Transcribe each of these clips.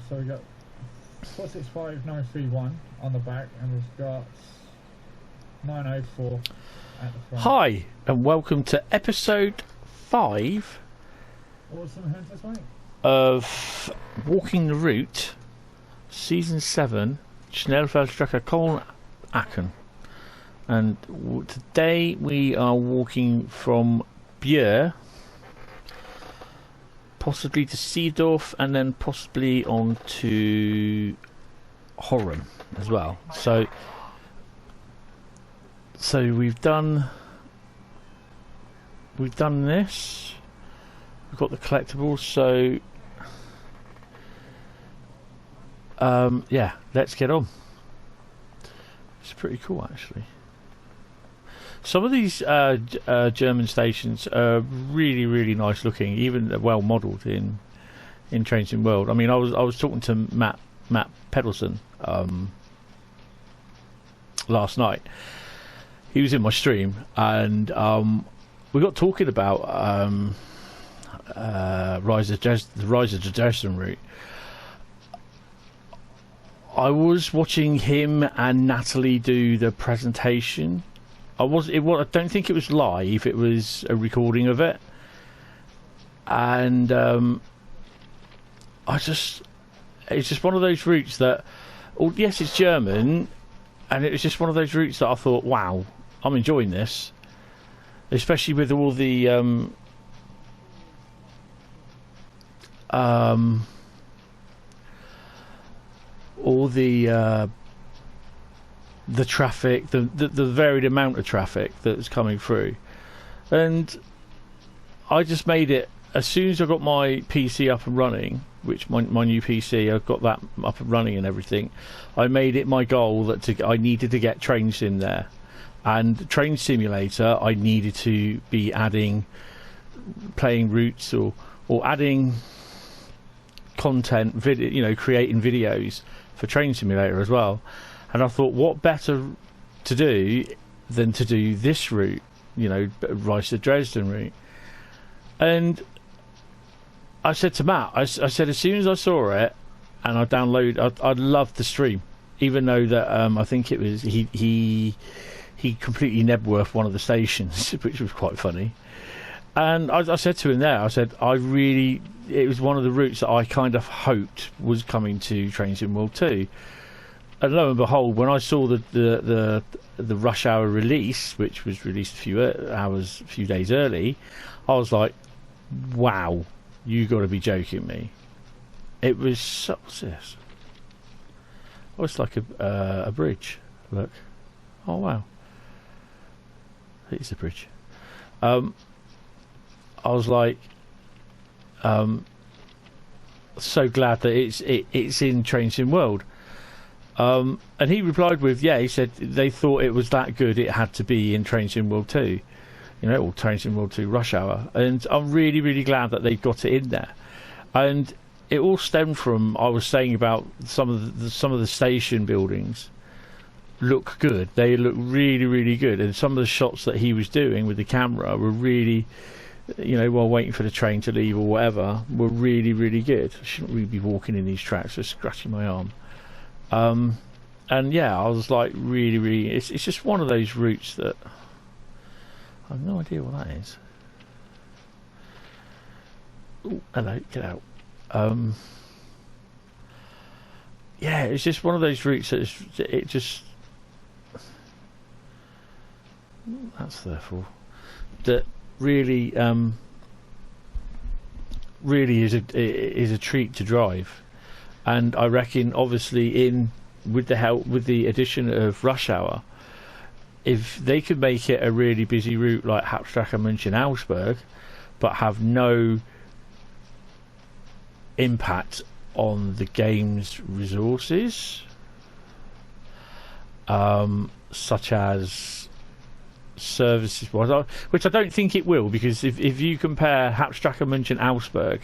So we got 465931 on the back, and we've got 904 at the front. Hi, and welcome to episode 5 What's in the Hentis, mate? of Walking the Route, Season 7, Schnellfarstrecke Koln, Aachen. And today we are walking from Buir, possibly to Sindorf, and then possibly on to Horen as well. So we've done this. We've got the collectibles. So yeah, let's get on. It's pretty cool, actually. Some of these German stations are really nice looking, even well modelled in Trains in World. I mean, I was talking to Matt Pedelson last night. He was in my stream, and we got talking about the Rise of the Dresden route. I was watching him and Natalie do the presentation. I don't think it was live. It was a recording of it, and it's just one of those routes that, yes, it's German, and it was just one of those routes that I thought, wow, I'm enjoying this, especially with all the traffic, the varied amount of traffic that's coming through. And I just made it, as soon as I got my PC up and running, which my new PC, I've got that up and running and everything, I made it my goal that I needed to get trains in there. And Train Simulator, I needed to be playing routes or adding content, creating videos for Train Simulator as well. And I thought, what better to do than to do this route, Rise to Dresden route. And I said to Matt, I said, as soon as I saw it and I'd love to stream, even though that I think it was he completely Nebworth one of the stations, which was quite funny. And I said to him there, I said, it was one of the routes that I kind of hoped was coming to Trains in World 2. And lo and behold, when I saw the rush hour release, which was released a few days early, I was like, wow, you got to be joking me. It was, what's this? Oh, it's like a bridge. Look. Oh, wow. It's a bridge. I was like, so glad that it's in Trains in World. And he replied with, yeah, he said they thought it was that good, it had to be in Trains in World 2, or Trains in World 2 Rush Hour. And I'm really glad that they got it in there. And it all stemmed from, I was saying about some of the station buildings look good. They look really good. And some of the shots that he was doing with the camera were really, while waiting for the train to leave or whatever, were really good. I shouldn't really be walking in these tracks, just scratching my arm. And yeah, I was like, really, it's just one of those routes that I have no idea what that is. Ooh, hello, get out. Yeah, it's just one of those routes that that's therefore that really is a treat to drive. And I reckon, obviously, with the addition of Rush Hour, if they could make it a really busy route like Hauptstrecke München-Augsburg, but have no impact on the game's resources, such as services, which I don't think it will, because if you compare Hauptstrecke München-Augsburg,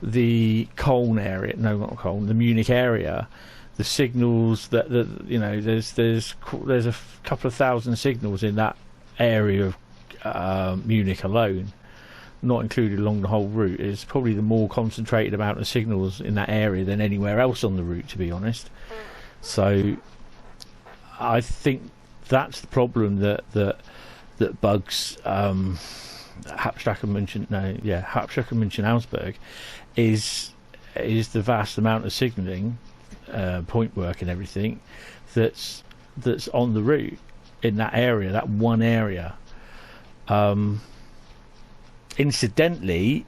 the Koln area, no, not Koln, the Munich area, the signals that there's a couple of thousand signals in that area of Munich alone. not included along the whole route, is probably the more concentrated amount of signals in that area than anywhere else on the route, to be honest. So I think that's the problem that bugs Hauptstrecke München-Augsburg is the vast amount of signalling, point work and everything that's on the route in that area, that one area. Incidentally,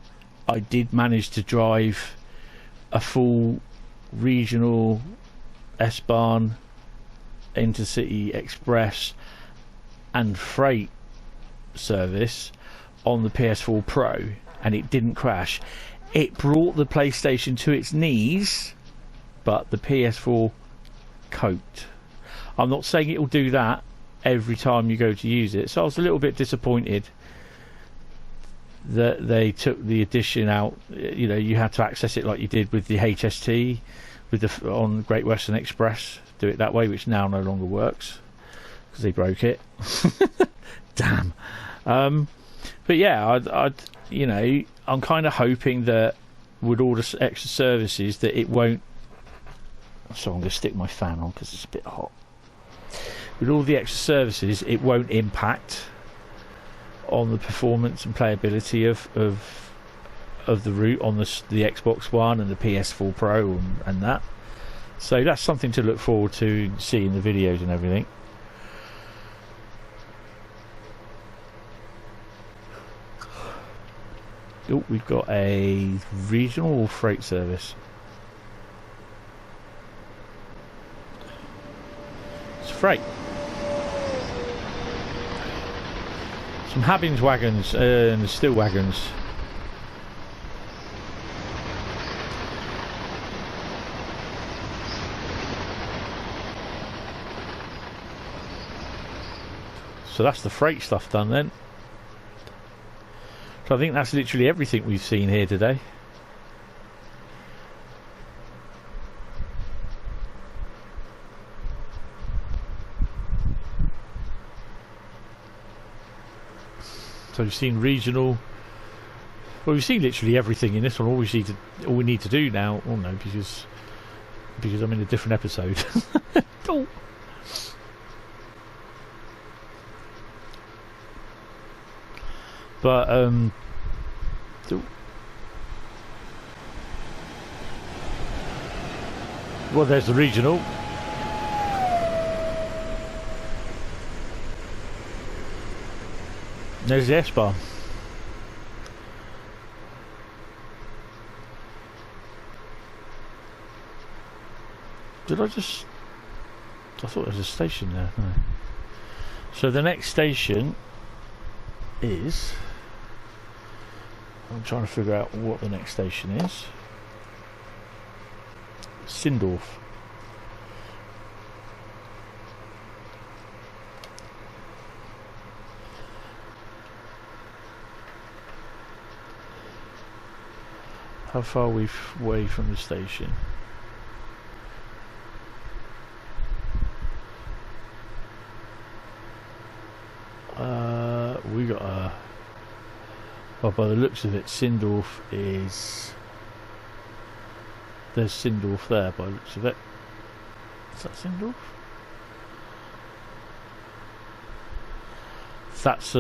I did manage to drive a full regional S-Bahn, intercity express and freight service on the PS4 Pro, and it didn't crash. It brought the PlayStation to its knees, but the PS4 coped. I'm not saying it will do that every time you go to use it, so I was a little bit disappointed that they took the addition out. You know, you had to access it like you did with the HST with the on Great Western Express, do it that way, which now no longer works because they broke it. Damn. But yeah, I'd you know, I'm kind of hoping that with all the extra services that it won't. So I'm going to stick my fan on because it's a bit hot. With all the extra services, it won't impact on the performance and playability of the route on the Xbox One and the PS4 Pro and that. So that's something to look forward to, seeing the videos and everything. Oh, we've got a regional freight service. It's freight. Some Habins wagons and steel wagons. So that's the freight stuff done then. So I think that's literally everything we've seen here today. So we've seen regional. Well, we've seen literally everything in this one. All we need to do now. Oh no, because I'm in a different episode. Oh. But well, there's the regional. There's the S-Bar. I thought there was a station there. No. So the next station is... I'm trying to figure out what the next station is. Sindorf. How far are we away from the station? We got a... Well, by the looks of it, Sindorf is... There's Sindorf there by the looks of it. Is that Sindorf? That's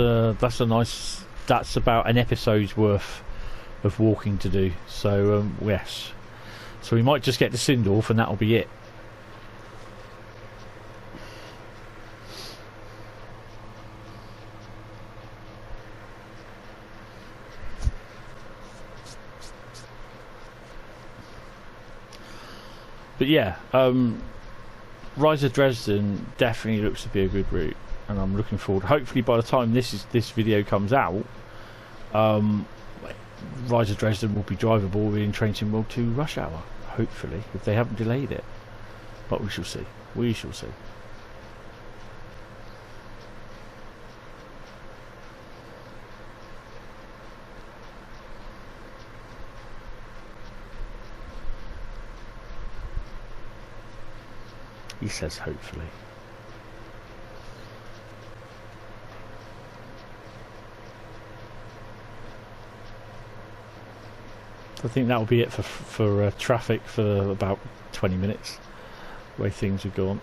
a nice... That's about an episode's worth of walking to do. So, yes. So we might just get to Sindorf and that'll be it. But yeah, Rise of Dresden definitely looks to be a good route, and I'm looking forward. Hopefully, by the time this video comes out, Rise of Dresden will be drivable in Train Sim World 2 Rush Hour. Hopefully, if they haven't delayed it, but we shall see. We shall see. He says hopefully. I think that will be it for traffic for about 20 minutes, the way things have gone.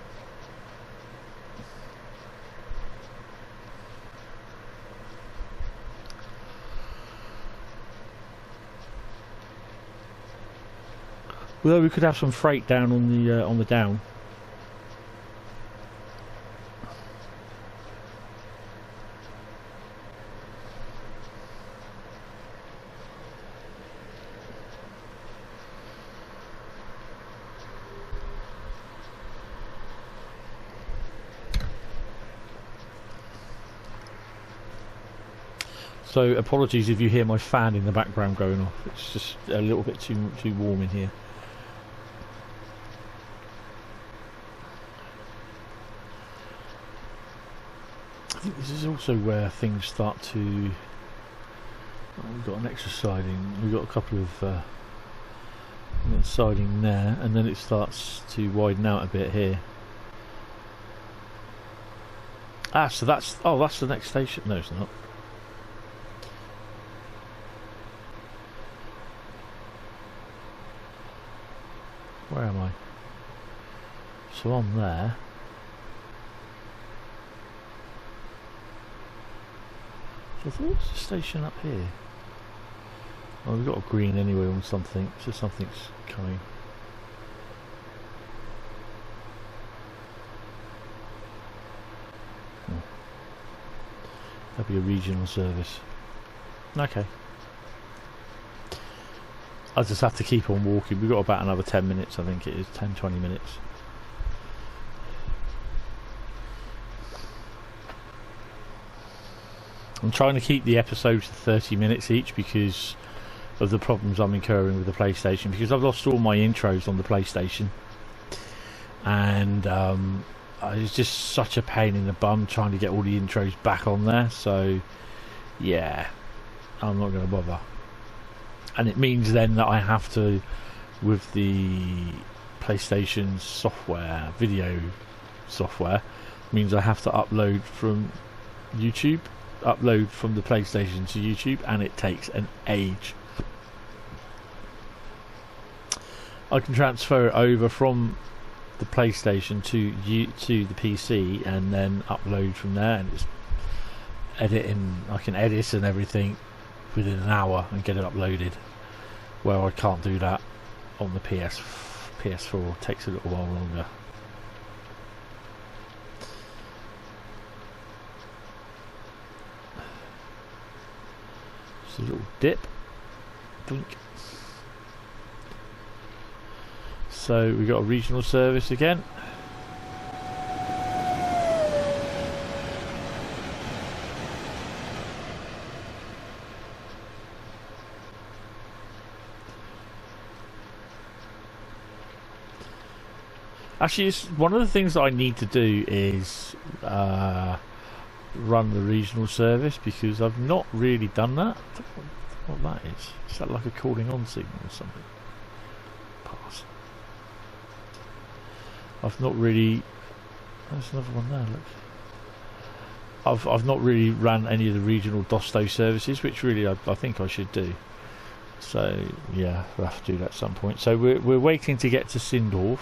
Well, we could have some freight down on the down. So apologies if you hear my fan in the background going off. It's just a little bit too warm in here. I think this is also where things start to... Oh, we've got an extra siding. We've got a couple of siding there, and then it starts to widen out a bit here. Ah, so that's the next station. No, it's not. Where am I? So I'm there. So I thought it was a station up here. Oh, we've got a green anyway on something, so something's coming. Oh. That'd be a regional service. Okay. I just have to keep on walking. We've got about another 10 minutes, I think it is, 10-20 minutes. I'm trying to keep the episodes to 30 minutes each because of the problems I'm incurring with the PlayStation, because I've lost all my intros on the PlayStation, and it's just such a pain in the bum trying to get all the intros back on there. So yeah, I'm not going to bother. And it means then that I have to, with the PlayStation software, video software, means I have to upload from YouTube, upload from the PlayStation to YouTube, and it takes an age. I can transfer it over from the PlayStation to the PC and then upload from there, and it's editing. I can edit and everything within an hour and get it uploaded, where I can't do that on the PS4. It takes a little while longer. Just a little dip. Blink. So we got a regional service again. Actually, it's one of the things that I need to do is run the regional service, because I've not really done that. I don't know what that is. Is that like a calling on signal or something? Pass. I've not really... There's another one there, look. I've not really ran any of the regional Dosto services, which really I think I should do. So yeah, we'll have to do that at some point. So we're waiting to get to Sindorf,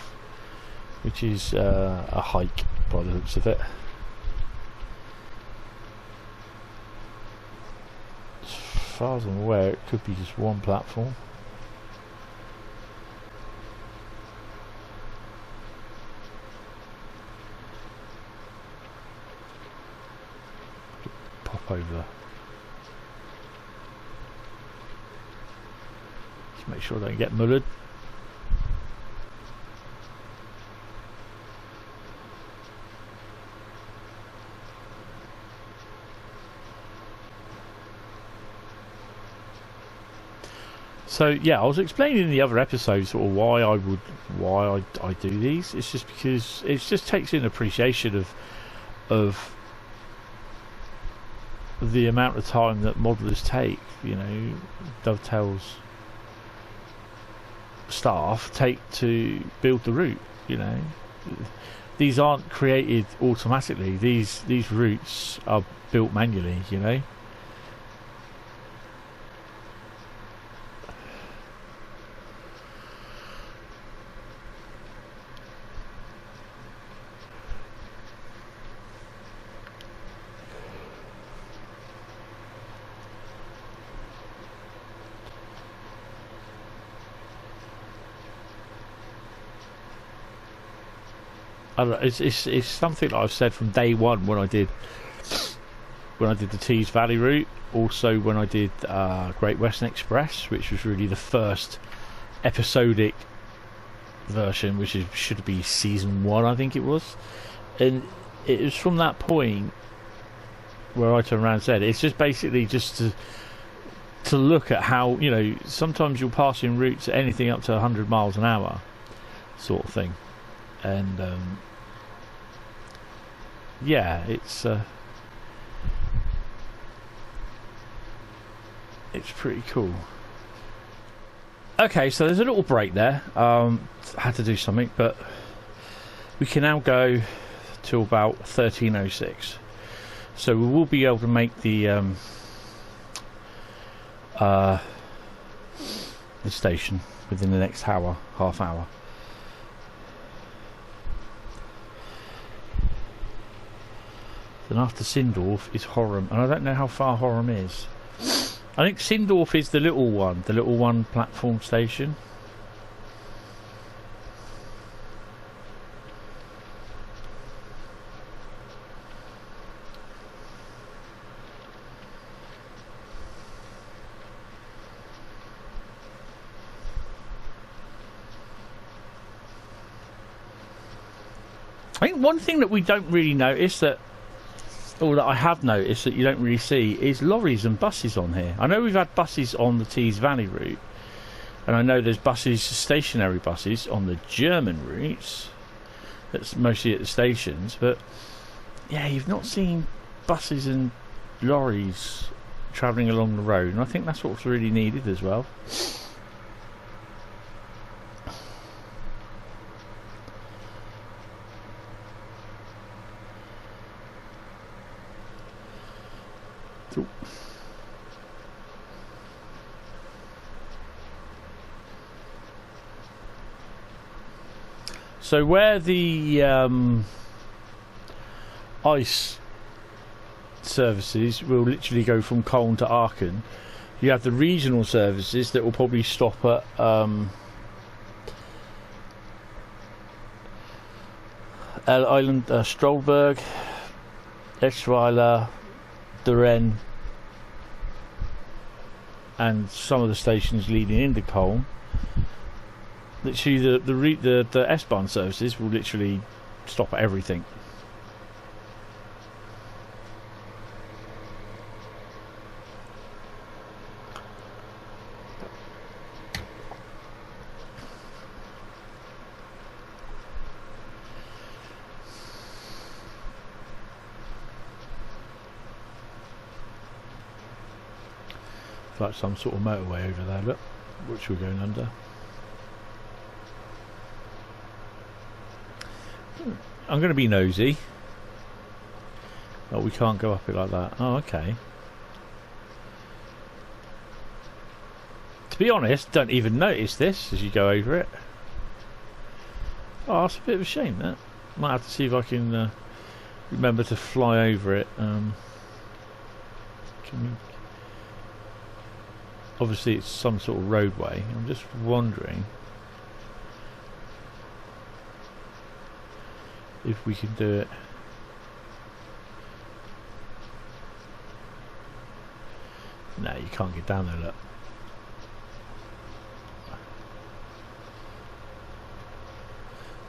which is a hike by the looks of it. As far as I'm aware, it could be just one platform. Pop over. Just make sure I don't get mullered. So yeah, I was explaining in the other episodes sort of why I do these. It's just because it just takes in appreciation of the amount of time that modelers take. You know, Dovetail's staff take to build the route. You know, these aren't created automatically. These routes are built manually. You know. I don't know, it's something that I've said from day one when I did the Tees Valley route. Also when I did Great Western Express, which was really the first episodic version, which should be season 1, I think it was. And it was from that point where I turned around and said, it's just basically just to look at how, you know, sometimes you'll pass in routes at anything up to 100 miles an hour sort of thing. And yeah, it's pretty cool. Okay, so there's a little break there. I had to do something, but we can now go to about 13:06. So we will be able to make the station within the next half hour. Then after Sindorf is Horham, and I don't know how far Horham is. I think Sindorf is the little one platform station. I think one thing that we don't really notice that I have noticed that you don't really see is lorries and buses on here. I know we've had buses on the Tees Valley route, and I know there's buses, stationary buses, on the German routes. That's mostly at the stations, but yeah, you've not seen buses and lorries travelling along the road, and I think that's what's really needed as well. So where the ice services will literally go from Koln to Aachen, you have the regional services that will probably stop at Island, Stolberg, Eschweiler, Duren, and some of the stations leading into Koln. Literally, the S-Bahn services will literally stop at everything. It's like some sort of motorway over there, look, which we're going under. I'm going to be nosy. Oh, we can't go up it like that. Oh, okay. To be honest, don't even notice this as you go over it. Oh, it's a bit of a shame, that. Might have to see if I can remember to fly over it. Can we... Obviously it's some sort of roadway. I'm just wondering if we can do it. No, you can't get down there, look.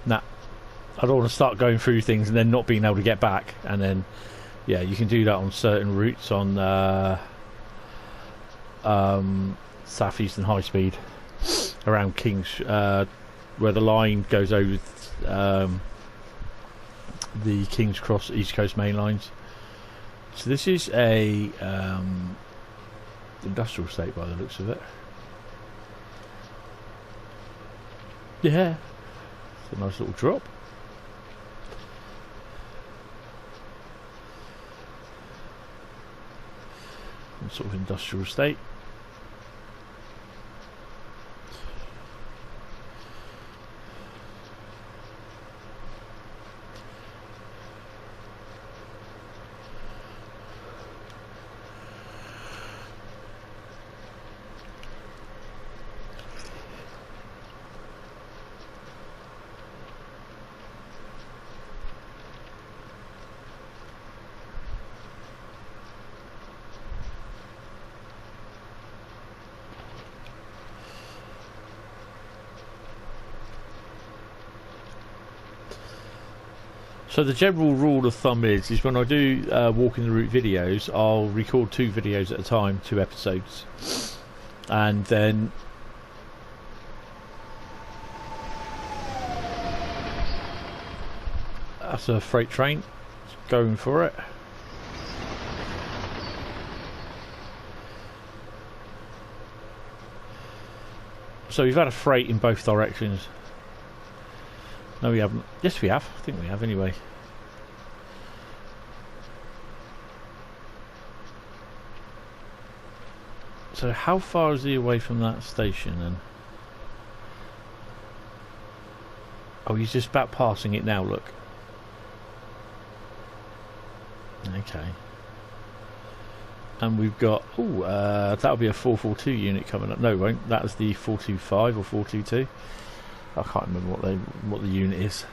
Nah, I don't want to start going through things and then not being able to get back. And then, yeah, you can do that on certain routes on South Eastern High Speed around King's, where the line goes over the King's Cross East Coast main lines. So this is a industrial estate by the looks of it. Yeah, it's a nice little drop. Some sort of industrial estate. So the general rule of thumb is when I do walking the route videos, I'll record 2 videos at a time, 2 episodes, and then that's a freight train going for it. So we've had a freight in both directions. No, we haven't. Yes, we have. I think we have anyway. So how far is he away from that station then? Oh, he's just about passing it now, look. Okay. And we've got, that'll be a 442 unit coming up. No, it won't. That's the 425 or 422. I can't remember what the unit is.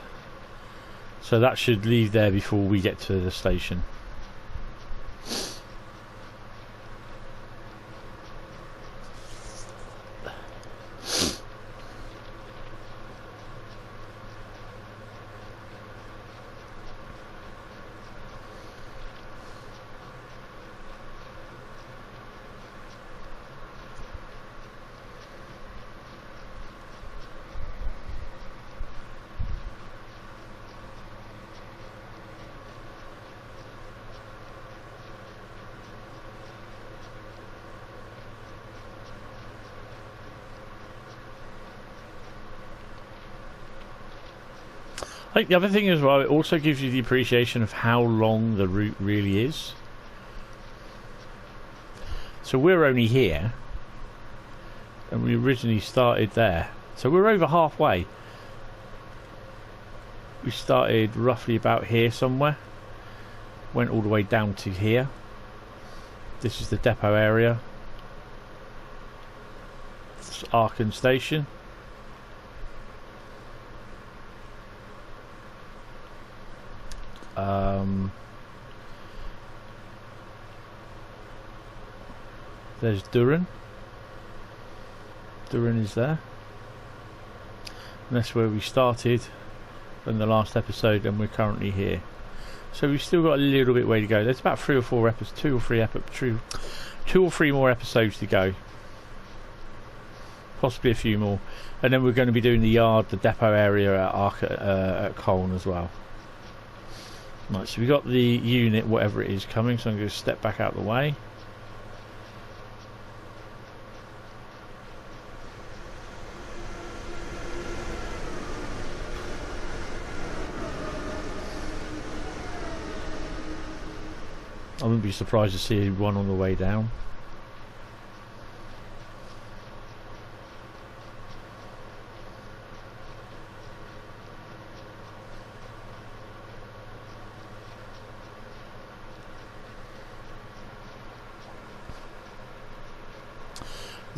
So that should leave there before we get to the station. I think the other thing as well, it also gives you the appreciation of how long the route really is. So we're only here, and we originally started there. So we're over halfway. We started roughly about here somewhere, went all the way down to here. This is the depot area. It's Aachen station. There's Duren. Duren is there. And that's where we started in the last episode, and we're currently here. So we've still got a little bit way to go. There's about 3 or 4 episodes, 2 or 3 more episodes to go. Possibly a few more. And then we're going to be doing the yard, the depot area at Koln as well. Right, so we got the unit, whatever it is, coming, so I'm going to step back out of the way. I wouldn't be surprised to see one on the way down.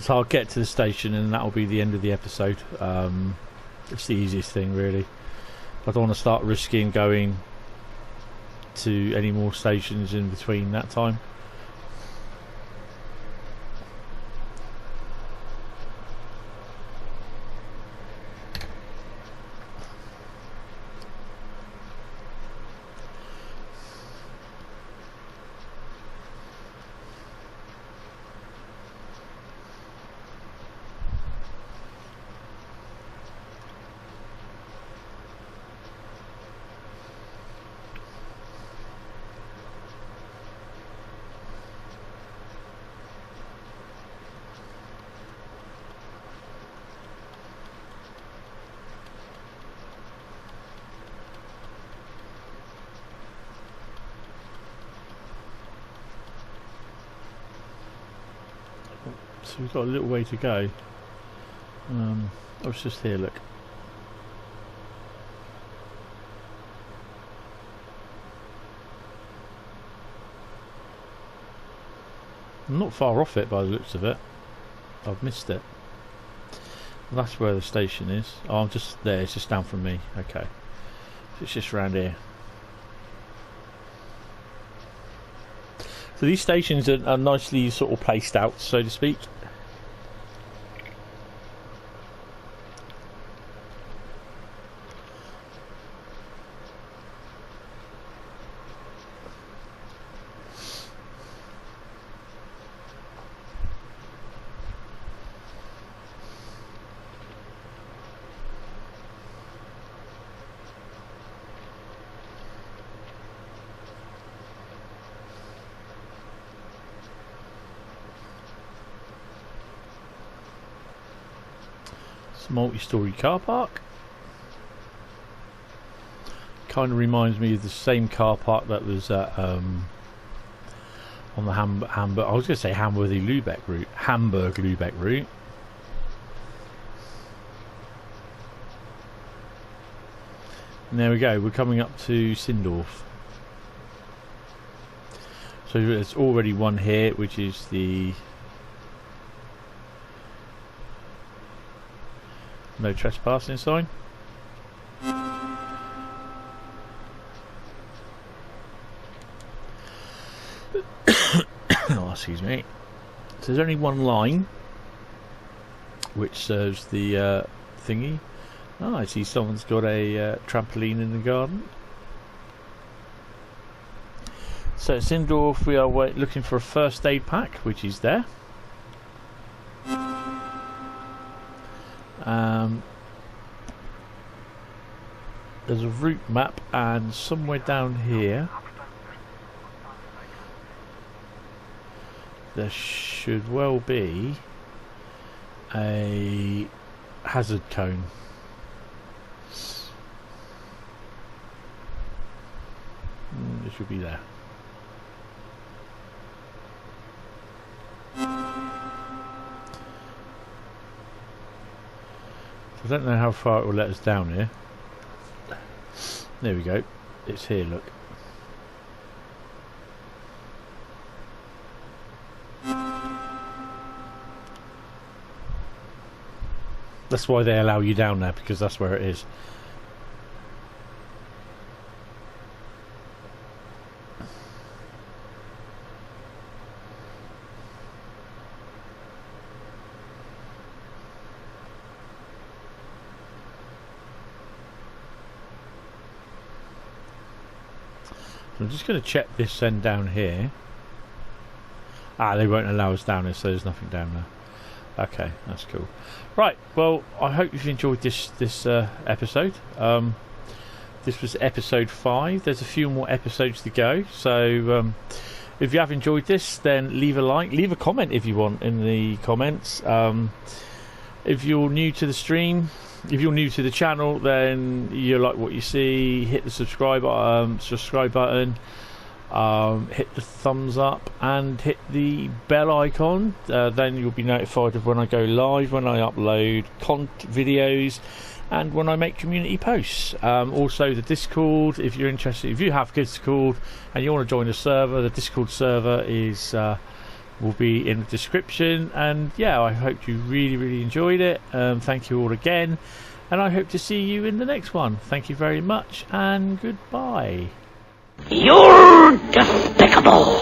So I'll get to the station and that'll be the end of the episode. It's the easiest thing really. I don't want to start risking going to any more stations in between that time. So we've got a little way to go. I was just here, look. I'm not far off it by the looks of it. I've missed it. Well, that's where the station is. Oh, I'm just there, it's just down from me. Okay. So it's just around here. So these stations are nicely sort of placed out, so to speak. It's a multi-storey car park. Kind of reminds me of the same car park that was at on the Hamburg. I was going to say Hamburg-Lübeck route. Hamburg-Lübeck route. And there we go. We're coming up to Sindorf. So there's already one here, which is the no trespassing sign. Oh, excuse me. So there's only one line which serves the thingy. Oh, I see someone's got a trampoline in the garden. So at Sindorf we are looking for a first aid pack, which is there. There's a route map, and somewhere down here there should well be a hazard cone. It should be there. I don't know how far it will let us down here. There we go. It's here, look. That's why they allow you down there, because that's where it is. I'm just going to check this end down here. Ah, they won't allow us down there, so there's nothing down there. Okay, that's cool. Right, well, I hope you've enjoyed this episode. This was episode 5. There's a few more episodes to go, so if you have enjoyed this, then leave a like, leave a comment if you want in the comments. If you're new to the stream, if you're new to the channel, then you like what you see, hit the subscribe button, hit the thumbs up and hit the bell icon. Then you'll be notified of when I go live, when I upload videos, and when I make community posts. Also the Discord, if you're interested, if you have Discord and you want to join the server, the Discord server is will be in the description. And yeah, I hope you really enjoyed it. Thank you all again, and I hope to see you in the next one. Thank you very much, and goodbye. You're despicable!